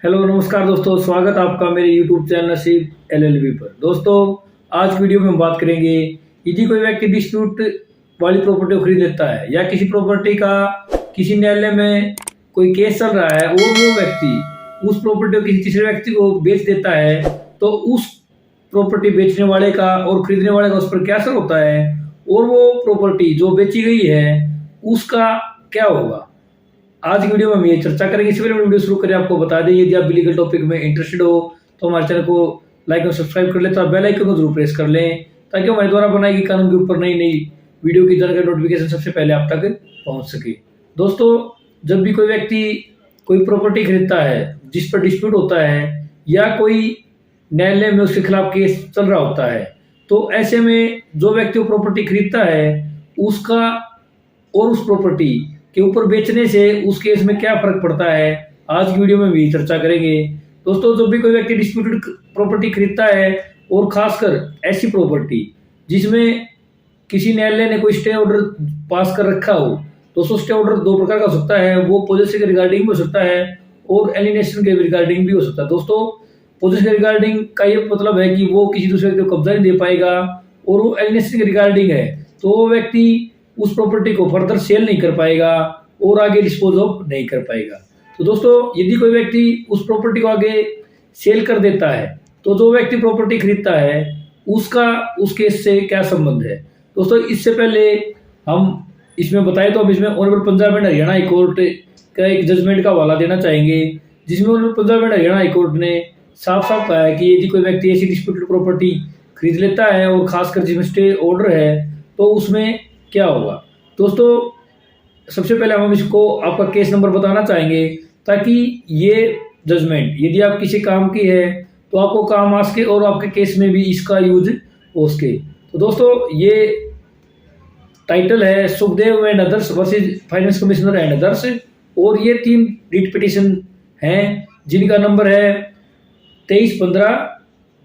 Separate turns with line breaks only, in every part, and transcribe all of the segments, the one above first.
Hello नमस्कार दोस्तों, स्वागत आपका मेरे यूट्यूब चैनल नसीब एलएलबी पर। दोस्तों, आज वीडियो में हम बात करेंगे, यदि कोई व्यक्ति डिस्प्यूट वाली प्रॉपर्टी को खरीद लेता है या किसी प्रॉपर्टी का किसी न्यायालय में कोई केस चल रहा है और वो व्यक्ति उस प्रॉपर्टी को किसी तीसरे व्यक्ति को बेच देता है, तो उस प्रॉपर्टी बेचने वाले का और खरीदने वाले का उस पर क्या असर होता है और वो प्रॉपर्टी जो बेची गई है उसका क्या होगा। आज की वीडियो में हम ये चर्चा करेंगे। इससे पहले वीडियो शुरू करें, आपको बता दें, यदि आप लीगल टॉपिक में इंटरेस्टेड हो तो हमारे चैनल को लाइक और सब्सक्राइब कर लें, तो आप बेल आइकन को जरूर प्रेस कर लें ताकि हमारे द्वारा बनाई गई कानून के ऊपर नई नई वीडियो की जानकारी नोटिफिकेशन सबसे पहले आप तक पहुंच सके। दोस्तों, जब भी कोई व्यक्ति कोई प्रॉपर्टी खरीदता है जिस पर डिस्प्यूट होता है या कोई न्यायालय में उसके खिलाफ केस चल रहा होता है, तो ऐसे में जो व्यक्ति वो प्रॉपर्टी खरीदता है उसका और उस प्रॉपर्टी के ऊपर बेचने से उस केस में क्या फर्क पड़ता है, आज की वीडियो में भी चर्चा करेंगे। दोस्तों, जब भी कोई व्यक्ति डिस्प्यूटेड प्रॉपर्टी खरीदता है और खासकर ऐसी प्रॉपर्टी जिसमें किसी न्यायालय ने कोई स्टे ऑर्डर पास कर रखा हो, दोस्तों स्टे ऑर्डर दो प्रकार का हो सकता है, वो पोजेशन के रिगार्डिंग भी हो सकता है और एलिनेशन के रिगार्डिंग भी हो सकता है। दोस्तों, पोजेशन के रिगार्डिंग का ये मतलब है कि वो किसी दूसरे को कब्जा नहीं दे पाएगा, और वो एलिनेशन के रिगार्डिंग है तो वो व्यक्ति उस प्रॉपर्टी को फर्दर सेल नहीं कर पाएगा और आगे डिस्पोज ऑफ नहीं कर पाएगा। तो दोस्तों, यदि कोई व्यक्ति उस प्रॉपर्टी को आगे सेल कर देता है तो जो व्यक्ति प्रॉपर्टी खरीदता है उसका उस केस से क्या संबंध है। दोस्तों, इससे पहले हम इसमें बताएं तो हम इसमें honourable Punjab and Haryana high court का एक जजमेंट का हवाला देना चाहेंगे, जिसमें honourable Punjab and Haryana high court ने साफ साफ कहा है कि यदि कोई व्यक्ति ऐसी डिस्प्यूटेड प्रॉपर्टी खरीद लेता है और खासकर जिसमें स्टे ऑर्डर है तो उसमें क्या होगा। दोस्तों, सबसे पहले हम इसको आपका केस नंबर बताना चाहेंगे ताकि ये जजमेंट यदि आप किसी काम की है तो आपको काम आ सके और आपके केस में भी इसका यूज हो सके। तो दोस्तों, ये टाइटल है Sukhdev and others versus finance commissioner and others, और ये 3 रिट पिटीशन हैं जिनका नंबर है 2315,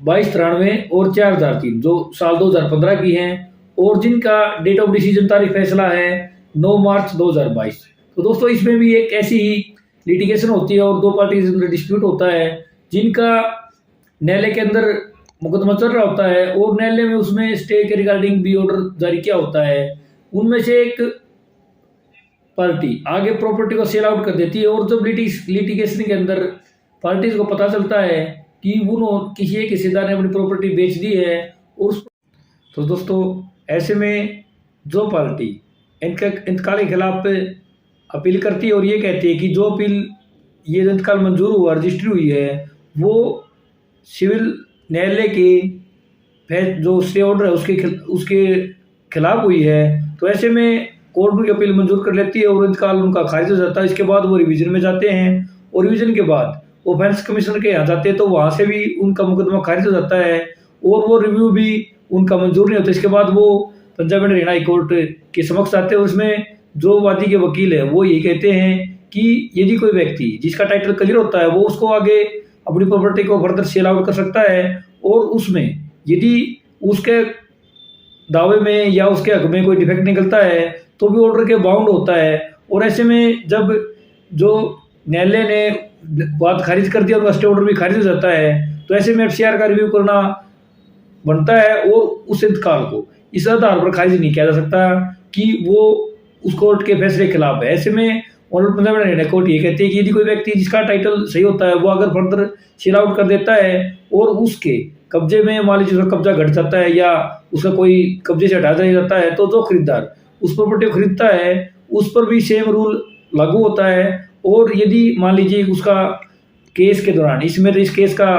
2293 और 4003, जो साल 2015 की हैं और जिनका डेट ऑफ डिसीजन तारीख फैसला है 9 मार्च 2022। तो दोस्तों, इसमें भी एक ऐसी ही लिटिगेशन होती है और दो पार्टी के अंदर डिस्प्यूट होता है जिनका न्यायालय के अंदर मुकदमा चल रहा होता है और न्यायालय में उसमें स्टे के रिगार्डिंग भी ऑर्डर जारी किया होता है। उनमें से एक पार्टी आगे प्रॉपर्टी को सेल आउट कर देती है और जब लिटिगेशन के अंदर पार्टीज को पता चलता है कि उन्होंने किसी एक हिस्सेदार ने अपनी प्रॉपर्टी बेच दी है और तो दोस्तों, ऐसे में जो पार्टी इंतकाल के खिलाफ अपील करती है और ये कहती है कि जो अपील ये इंतकाल मंजूर हुआ, रजिस्ट्री हुई है, वो सिविल न्यायालय के जो स्टे ऑर्डर है उसके खिलाफ हुई है, तो ऐसे में कोर्ट उनकी अपील मंजूर कर लेती है और इंतकाल उनका खारिज हो जाता है। इसके बाद वो रिवीजन में जाते हैं और रिवीजन के बाद वो फाइनेंस कमिश्नर के यहाँ जाते हैं, तो वहाँ से भी उनका मुकदमा खारिज हो जाता है और वो रिव्यू भी उनका मंजूर नहीं होता। इसके बाद वो Punjab and Haryana high court के समक्ष आते हैं। उसमें जो वादी के वकील है वो ये कहते हैं कि यदि कोई व्यक्ति जिसका टाइटल क्लियर होता है वो उसको आगे अपनी प्रॉपर्टी को फर्दर सेल आउट कर सकता है, और उसमें यदि उसके दावे में या उसके हक में कोई डिफेक्ट निकलता है तो भी ऑर्डर के बाउंड होता है। और ऐसे में जब जो न्यायालय ने बात खारिज कर दिया, उनका स्टे ऑर्डर भी खारिज हो जाता है, तो ऐसे में एफसीआर का रिव्यू करना बनता है और उस इंतकाल को इस आधार पर खारिज नहीं किया जा सकता कि वो उस कोर्ट के फैसले के खिलाफ है। ऐसे में honourable Punjab and Haryana court ये कहती है कि यदि कोई व्यक्ति जिसका टाइटल सही होता है वो अगर फर्दर सेल आउट कर देता है और उसके कब्जे में मान लीजिए उसका कब्जा घट जाता है या उसका कोई कब्जे से हटा दिया जाता है, तो जो खरीदार उस प्रॉपर्टी को खरीदता है उस पर भी सेम रूल लागू होता है। और यदि मान लीजिए उसका केस के दौरान इसमें तो इस केस का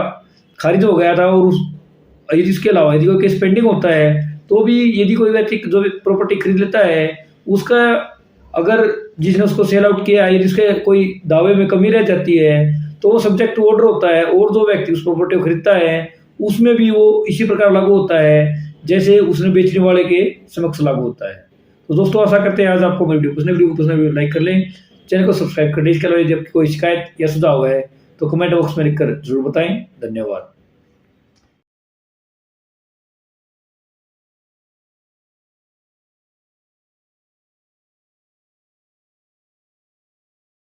खारिज हो गया था और यदि इसके अलावा यदि कोई केस पेंडिंग होता है तो भी यदि कोई व्यक्ति जो प्रॉपर्टी खरीद लेता है उसका अगर जिसने उसको सेल आउट किया है, यदि उसके कोई दावे में कमी रह जाती है तो वो सब्जेक्ट टू ऑर्डर होता है और जो व्यक्ति उस प्रॉपर्टी को खरीदता है उसमें भी वो इसी प्रकार लागू होता है जैसे उसने बेचने वाले के समक्ष लागू होता है। तो दोस्तों, आशा करते हैं आज आपको मेरी वीडियो पसंद लाइक कर लें, चैनल को सब्सक्राइब कर लें। इसके अलावा यदि आपकी कोई शिकायत या सुझाव है तो कमेंट बॉक्स में लिखकर जरूर बताएं। धन्यवाद।